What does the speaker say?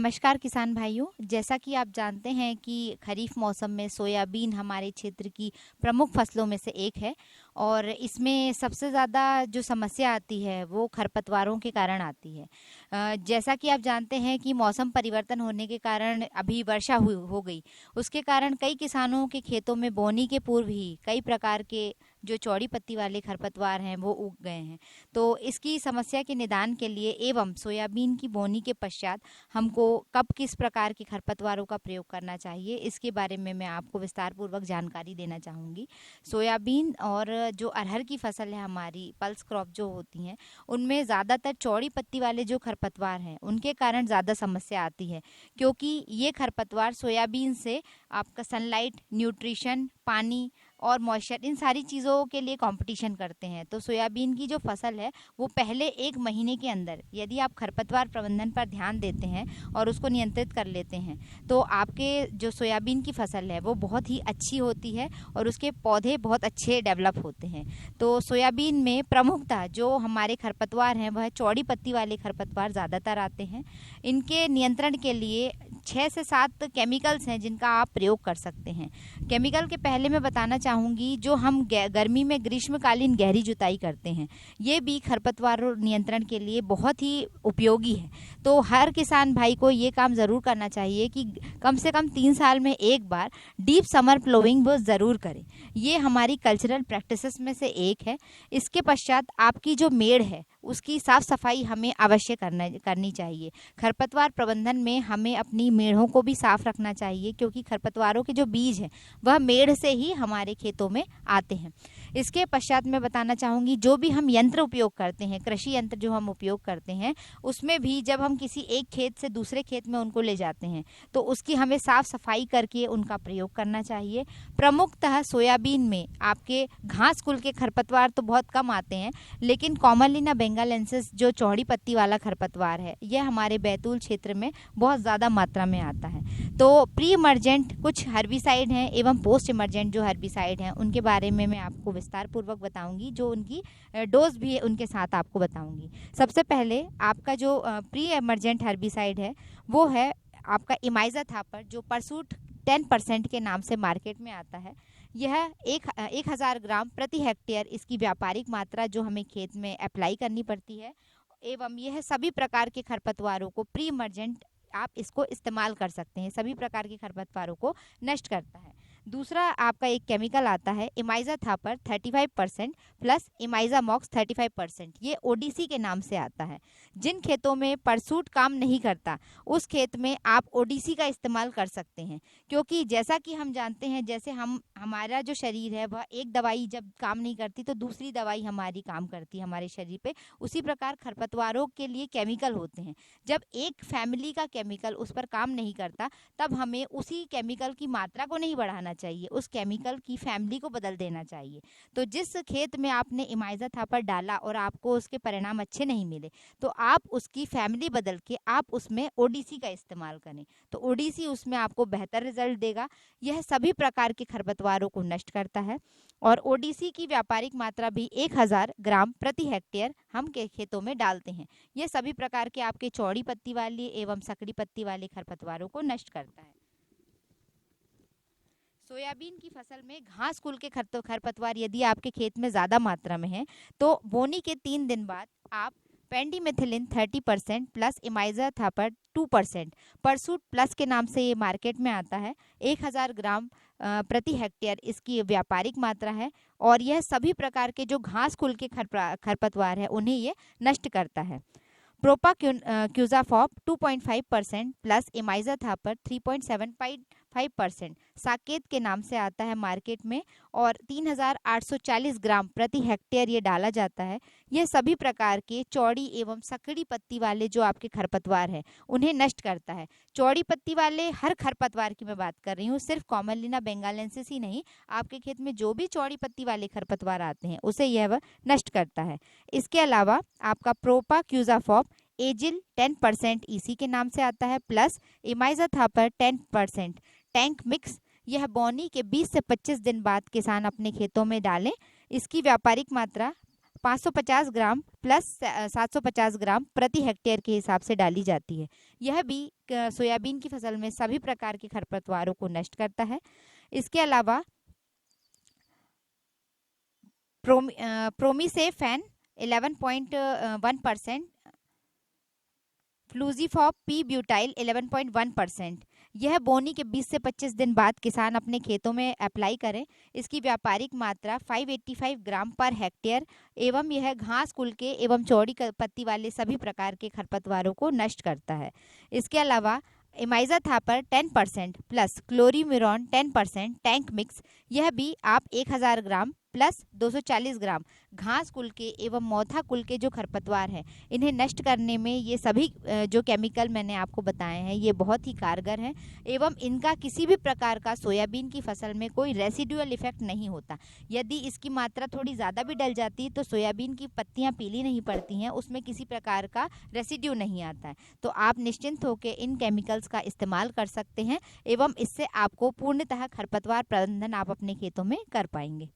नमस्कार किसान भाइयों। जैसा कि आप जानते हैं कि खरीफ मौसम में सोयाबीन हमारे क्षेत्र की प्रमुख फसलों में से एक है और इसमें सबसे ज़्यादा जो समस्या आती है वो खरपतवारों के कारण आती है। जैसा कि आप जानते हैं कि मौसम परिवर्तन होने के कारण अभी वर्षा हो गई, उसके कारण कई किसानों के खेतों में बोनी के पूर्व ही कई प्रकार के जो चौड़ी पत्ती वाले खरपतवार हैं वो उग गए हैं। तो इसकी समस्या के निदान के लिए एवं सोयाबीन की बोनी के पश्चात हमको कब किस प्रकार के खरपतवारों का प्रयोग करना चाहिए, इसके बारे में मैं आपको विस्तार पूर्वक जानकारी देना चाहूँगी। सोयाबीन और जो अरहर की फसल है हमारी पल्स क्रॉप जो होती हैं, उनमें ज़्यादातर चौड़ी पत्ती वाले जो खरपतवार हैं उनके कारण ज़्यादा समस्या आती है, क्योंकि ये खरपतवार सोयाबीन से आपका सनलाइट, न्यूट्रिशन, पानी और मॉइस्चर इन सारी चीज़ों के लिए कंपटीशन करते हैं। तो सोयाबीन की जो फसल है वो पहले 1 महीने के अंदर यदि आप खरपतवार प्रबंधन पर ध्यान देते हैं और उसको नियंत्रित कर लेते हैं तो आपके जो सोयाबीन की फसल है वो बहुत ही अच्छी होती है और उसके पौधे बहुत अच्छे डेवलप होते हैं। तो सोयाबीन में प्रमुखतः जो हमारे खरपतवार हैं वह चौड़ी पत्ती वाले खरपतवार ज़्यादातर आते हैं। इनके नियंत्रण के लिए 6 से 7 केमिकल्स हैं जिनका आप प्रयोग कर सकते हैं। केमिकल के पहले मैं बताना चाहूँगी, जो हम गर्मी में ग्रीष्मकालीन गहरी जुताई करते हैं ये भी खरपतवार नियंत्रण के लिए बहुत ही उपयोगी है। तो हर किसान भाई को ये काम ज़रूर करना चाहिए कि कम से कम 3 साल में एक बार डीप समर प्लोइंग वो ज़रूर करें। ये हमारी कल्चरल प्रैक्टिसेस में से एक है। इसके पश्चात आपकी जो मेड़ है उसकी साफ़ सफाई हमें अवश्य करनी चाहिए। खरपतवार प्रबंधन में हमें अपनी मेढ़ों को भी साफ रखना चाहिए, क्योंकि खरपतवारों के जो बीज हैं वह मेढ़ से ही हमारे खेतों में आते हैं। इसके पश्चात मैं बताना चाहूँगी, जो भी हम यंत्र उपयोग करते हैं, कृषि यंत्र जो हम उपयोग करते हैं, उसमें भी जब हम किसी एक खेत से दूसरे खेत में उनको ले जाते हैं तो उसकी हमें साफ सफाई करके उनका प्रयोग करना चाहिए। प्रमुखतः सोयाबीन में आपके घास कुल के खरपतवार तो बहुत कम आते हैं, लेकिन कॉमनलीना बेंगालेंसिस जो चौड़ी पत्ती वाला खरपतवार है यह हमारे बैतूल क्षेत्र में बहुत ज़्यादा मात्रा में आता है। तो प्री इमर्जेंट कुछ हर्बिसाइड हैं एवं पोस्ट इमर्जेंट जो हर्बिसाइड हैं उनके बारे में मैं आपको विस्तार पूर्वक बताऊंगी, जो उनकी डोज भी है उनके साथ आपको बताऊंगी। सबसे पहले आपका जो प्री इमर्जेंट हर्बिसाइड है वो है आपका इमाइज़ाथापर, जो परसूट 10% के नाम से मार्केट में आता है। यह 1000 ग्राम प्रति हेक्टेयर इसकी व्यापारिक मात्रा जो हमें खेत में अप्लाई करनी पड़ती है, एवं यह सभी प्रकार के खरपतवारों को प्री इमर्जेंट आप इसको इस्तेमाल कर सकते हैं, सभी प्रकार के खरपतवारों को नष्ट करता है। दूसरा आपका एक केमिकल आता है इमाइज़ाथापर 35% प्लस इमाइज़ामॉक्स 35%, ये ओडीसी के नाम से आता है। जिन खेतों में परसूट काम नहीं करता उस खेत में आप ओडीसी का इस्तेमाल कर सकते हैं, क्योंकि जैसा कि हम जानते हैं, जैसे हमारा जो शरीर है वह एक दवाई जब काम नहीं करती तो दूसरी दवाई हमारी काम करती है हमारे शरीर पे, उसी प्रकार खरपतवारों के लिए केमिकल होते हैं। जब एक फैमिली का केमिकल उस पर काम नहीं करता तब हमें उसी केमिकल की मात्रा को नहीं बढ़ाना चाहिए, उस केमिकल की फैमिली को बदल देना चाहिए। तो जिस खेत में आपने इमाइज़ाथापर डाला और आपको उसके परिणाम अच्छे नहीं मिले तो आप उसकी फैमिली बदल के आप उसमें ओडीसी का इस्तेमाल करें, तो ओडीसी उसमें आपको बेहतर रिजल्ट देगा। यह सभी प्रकार के खरपतवारों को नष्ट करता है और ओडीसी की व्यापारिक मात्रा भी 1000 ग्राम प्रति हेक्टेयर हम के खेतों में डालते हैं। यह सभी प्रकार के आपके चौड़ी पत्ती वाली एवं सकड़ी पत्ती वाले खरपतवारों को नष्ट करता है। सोयाबीन की फसल में घास कुल के खरपतवार यदि आपके खेत में ज़्यादा मात्रा में है तो बोनी के 3 दिन बाद आप पेंडिमेथिलिन 30% प्लस इमाइज़ाथापर 2%, परसूट प्लस के नाम से ये मार्केट में आता है, 1000 ग्राम प्रति हेक्टेयर इसकी व्यापारिक मात्रा है और यह सभी प्रकार के जो घास कुल के खरपतवार है उन्हें ये नष्ट करता है। प्रोपाक्यूजाफॉप 2.5% प्लस इमाइज़ाथापर 3.75% साकेत के नाम से आता है मार्केट में और 3840 ग्राम प्रति हेक्टेयर ये डाला जाता है। यह सभी प्रकार के चौड़ी एवं सकड़ी पत्ती वाले जो आपके खरपतवार हैं उन्हें नष्ट करता है। चौड़ी पत्ती वाले हर खरपतवार की मैं बात कर रही हूँ, सिर्फ कॉमनलीना बेंगालेंसिस ही नहीं, आपके खेत में जो भी चौड़ी पत्ती वाले खरपतवार आते हैं उसे यह नष्ट करता है। इसके अलावा आपका प्रोपाक्यूजाफॉप एजिल 10% इसी के नाम से आता है प्लस इमाइज़ाथापर 10% टैंक मिक्स, यह बोनी के 20 से 25 दिन बाद किसान अपने खेतों में डालें। इसकी व्यापारिक मात्रा 550 ग्राम प्लस 750 ग्राम प्रति हेक्टेयर के हिसाब से डाली जाती है। यह भी सोयाबीन की फसल में सभी प्रकार के खरपतवारों को नष्ट करता है। इसके अलावा प्रोमीसेफेन 11.1%, फ्लूजीफॉप पी ब्यूटाइल 11.1%। यह बोनी के 20 से 25 दिन बाद किसान अपने खेतों में अप्लाई करें। इसकी व्यापारिक मात्रा 585 ग्राम पर हेक्टेयर एवं यह घास कुल के एवं चौड़ी पत्ती वाले सभी प्रकार के खरपतवारों को नष्ट करता है। इसके अलावा इमाइज़ाथापर 10% प्लस क्लोरीमिरॉन 10% टैंक मिक्स, यह भी आप 1000 ग्राम प्लस 240 ग्राम घास कुल के एवं मौथा कुल के जो खरपतवार हैं इन्हें नष्ट करने में ये सभी जो केमिकल मैंने आपको बताए हैं ये बहुत ही कारगर हैं एवं इनका किसी भी प्रकार का सोयाबीन की फसल में कोई रेसिडुअल इफेक्ट नहीं होता। यदि इसकी मात्रा थोड़ी ज़्यादा भी डल जाती है तो सोयाबीन की पत्तियां पीली नहीं पड़ती हैं, उसमें किसी प्रकार का रेसिड्यू नहीं आता है। तो आप निश्चिंत होकर इन केमिकल्स का इस्तेमाल कर सकते हैं एवं इससे आपको पूर्णतः खरपतवार प्रबंधन आप अपने खेतों में कर पाएंगे।